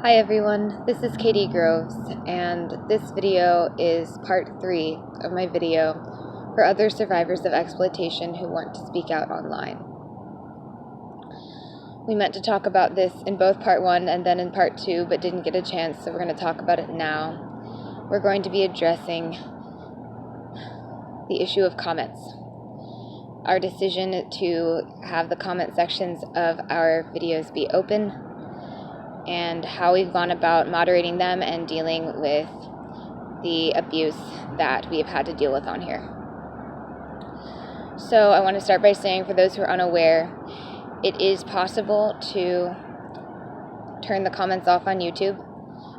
Hi everyone, this is Katie Groves, and this video is part 3 of my video for other survivors of exploitation who want to speak out online. We meant to talk about this in both part 1 and then in part 2, but didn't get a chance, so we're going to talk about it now. We're going to be addressing the issue of comments. Our decision to have the comment sections of our videos be open, and how we've gone about moderating them and dealing with the abuse that we have had to deal with on here. So I want to start by saying, for those who are unaware, it is possible to turn the comments off on YouTube.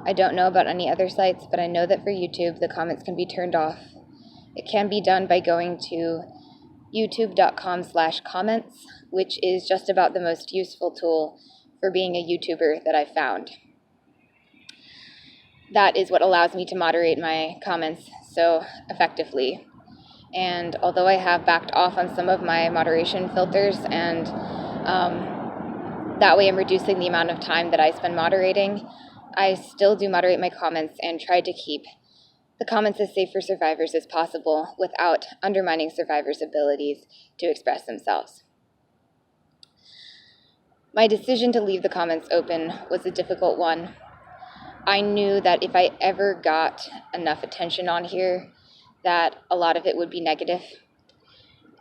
I don't know about any other sites, but I know that for YouTube the comments can be turned off. It can be done by going to youtube.com/comments, which is just about the most useful tool for being a YouTuber that I've found. That is what allows me to moderate my comments so effectively. And although I have backed off on some of my moderation filters, and that way I'm reducing the amount of time that I spend moderating, I still do moderate my comments and try to keep the comments as safe for survivors as possible without undermining survivors' abilities to express themselves. My decision to leave the comments open was a difficult one. I knew that if I ever got enough attention on here, that a lot of it would be negative.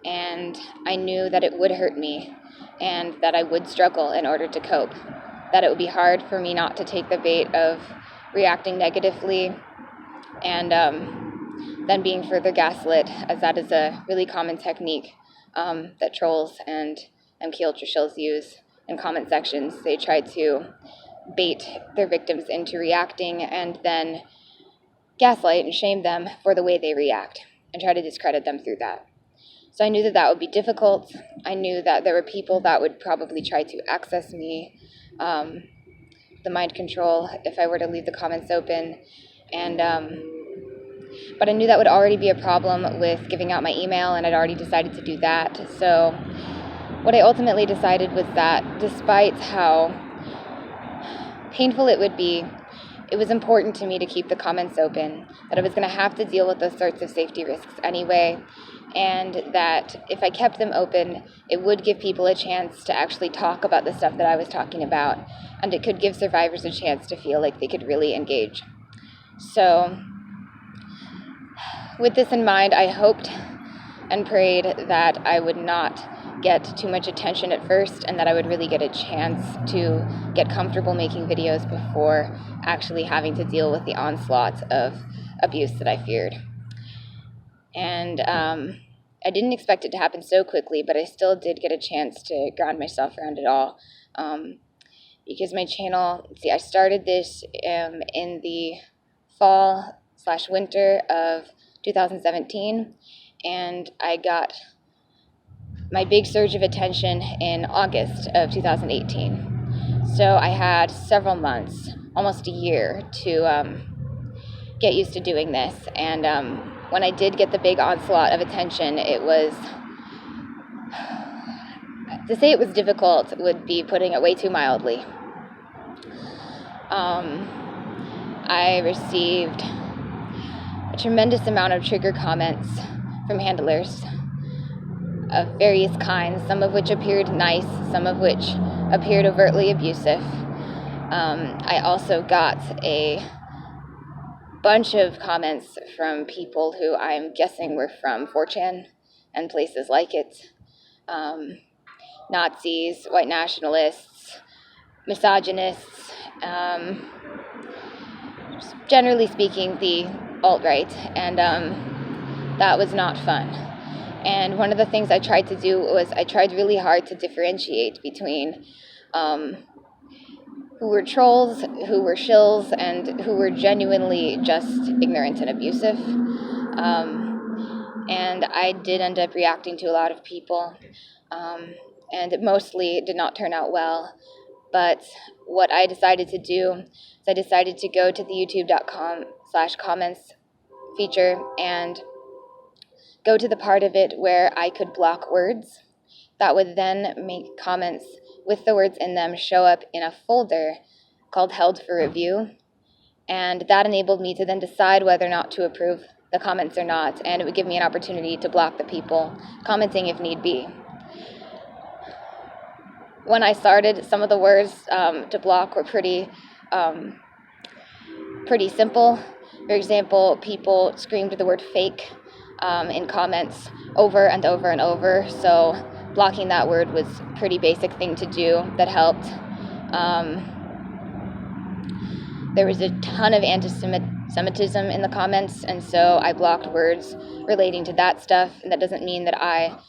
And I knew that it would hurt me and that I would struggle in order to cope. That it would be hard for me not to take the bait of reacting negatively and then being further gaslit, as that is a really common technique that trolls and MK Ultra shills use in comment sections. They try to bait their victims into reacting and then gaslight and shame them for the way they react and try to discredit them through that. So I knew that that would be difficult. I knew that there were people that would probably try to access me, the mind control, if I were to leave the comments open. And but I knew that would already be a problem with giving out my email, and I'd already decided to do that. So what I ultimately decided was that despite how painful it would be, it was important to me to keep the comments open, that I was going to have to deal with those sorts of safety risks anyway, and that if I kept them open, it would give people a chance to actually talk about the stuff that I was talking about, and it could give survivors a chance to feel like they could really engage. So with this in mind, I hoped and prayed that I would not get too much attention at first, and that I would really get a chance to get comfortable making videos before actually having to deal with the onslaught of abuse that I feared. And I didn't expect it to happen so quickly, but I still did get a chance to ground myself around it all. Because my channel, I started this in the fall/winter of 2017, and I got my big surge of attention in August of 2018. So I had several months, almost a year, to get used to doing this. And when I did get the big onslaught of attention, it was, to say it was difficult would be putting it way too mildly. I received a tremendous amount of trigger comments from handlers of various kinds, some of which appeared nice, some of which appeared overtly abusive. I also got a bunch of comments from people who I'm guessing were from 4chan and places like it. Nazis, white nationalists, misogynists, generally speaking, the alt-right, and that was not fun. And one of the things I tried to do was I tried really hard to differentiate between who were trolls, who were shills, and who were genuinely just ignorant and abusive. And I did end up reacting to a lot of people, and it mostly did not turn out well. But what I decided to do is I decided to go to the youtube.com/comments feature and go to the part of it where I could block words that would then make comments with the words in them show up in a folder called held for review, and that enabled me to then decide whether or not to approve the comments or not, and it would give me an opportunity to block the people commenting if need be. When I started, some of the words to block were pretty simple. For example, people screamed the word fake in comments over and over and over, so blocking that word was a pretty basic thing to do that helped. There was a ton of anti-Semitism in the comments, and so I blocked words relating to that stuff, and that doesn't mean that I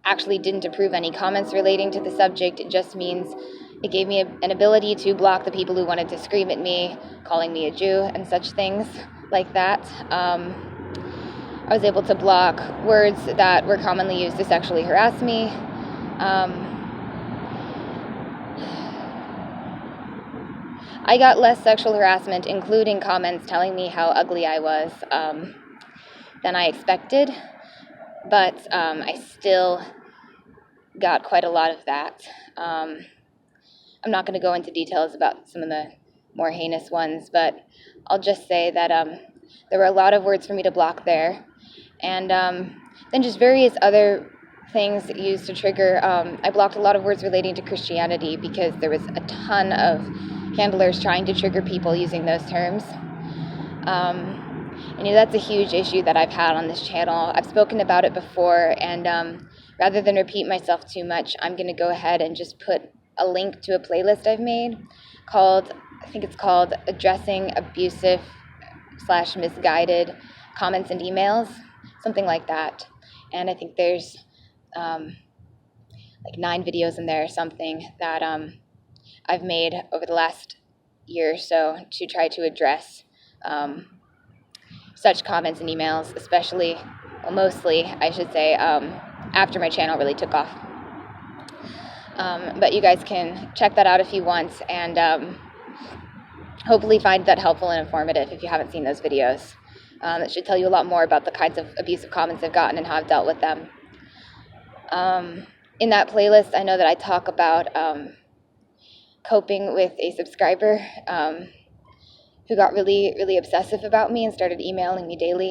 actually didn't approve any comments relating to the subject. It just means it gave me an ability to block the people who wanted to scream at me, calling me a Jew and such things like that. I was able to block words that were commonly used to sexually harass me. I got less sexual harassment, including comments telling me how ugly I was, than I expected, but I still got quite a lot of that. I'm not going to go into details about some of the more heinous ones, but I'll just say that there were a lot of words for me to block there. And then just various other things used to trigger. I blocked a lot of words relating to Christianity because there was a ton of handlers trying to trigger people using those terms. And that's a huge issue that I've had on this channel. I've spoken about it before, and rather than repeat myself too much, I'm going to go ahead and just put a link to a playlist I've made called, I think it's called Addressing Abusive / Misguided Comments and Emails, something like that. And I think there's like 9 videos in there or something that I've made over the last year or so to try to address such comments and emails, especially, well, mostly, I should say, after my channel really took off. But you guys can check that out if you want, and hopefully find that helpful and informative if you haven't seen those videos. It should tell you a lot more about the kinds of abusive comments I've gotten and how I've dealt with them. In that playlist, I know that I talk about coping with a subscriber who got really, really obsessive about me and started emailing me daily